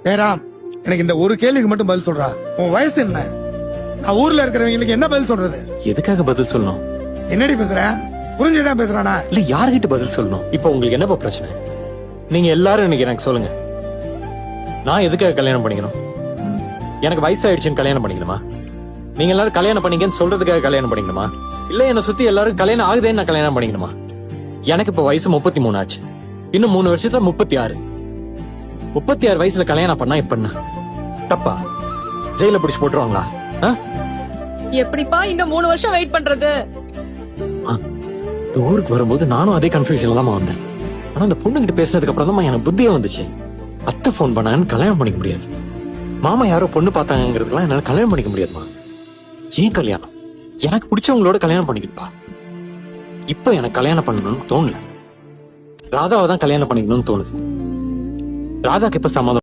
ராம், எனக்கு இந்த ஒரு கேள்விக்கு மட்டும் பதில் சொல்றா. உன் வயசு என்ன? நான் ஊர்ல இருக்கிறவங்களுக்கு என்ன பதில் சொல்றது? எதுக்காக பதில் சொல்லணும்? என்னடி பேசுற? புரிஞ்சுதான் பேசுறானா? இல்ல யார்கிட்ட பதில் சொல்லணும்? இப்போ உங்களுக்கு என்னப்பா பிரச்சனை? நீங்க எல்லாரும் இன்னைக்கு எனக்கு சொல்லுங்க, நான் எதுக்காக கல்யாணம் பண்ணிக்கணும்? எனக்கு வயசாயிடுச்சுன்னு கல்யாணம் பண்ணிக்கணுமா? நீங்க எல்லாரும் கல்யாணம் பண்ணிக்கன்னு சொல்றதுக்காக கல்யாணம் பண்ணிக்கணுமா? இல்ல என்ன சுத்தி எல்லாரும் கல்யாணம் ஆகுதேன்னு நான் கல்யாணம் பண்ணிக்கணுமா? எனக்கு இப்ப வயசு 33 ஆச்சு. இன்னும் 3 வருஷத்துல 36. 36 வயசுல கல்யாணம் பண்ணா இப்ப என்ன தப்பா? ஜெயில பிடிச்சு போட்டுருவாங்களா? எப்படிப்பா இன்னும் 3 வருஷம் வெயிட் பண்றது? இந்த ஊருக்கு வரும்போது நானும் அதே கன்ஃபியூஷன்ல தான் வந்தேன். ஆனா அந்த பொண்ணு கிட்ட பேசினதுக்கு அப்புறம் தான் எனக்கு புத்தியே வந்துச்சு. அத்தை போன் பண்ணாங்கன்னு கல்யாணம் பண்ணிக்க முடியாது, மாமா யாரோ பொண்ணு பார்த்தாங்கிறதுலாம் என்னால கல்யாணம் பண்ணிக்க முடியாதுமா. ஏன் கல்யாணம்? எனக்கு பிடிச்சவங்களோட கல்யாணம் பண்ணிக்கிட்டா. இப்ப எனக்கு கல்யாணம் பண்ணணும்னு தோணல. ராதாவை தான் கல்யாணம் பண்ணிக்கணும்னு தோணுது. ராதாக்கு இப்ப சம்மதம்.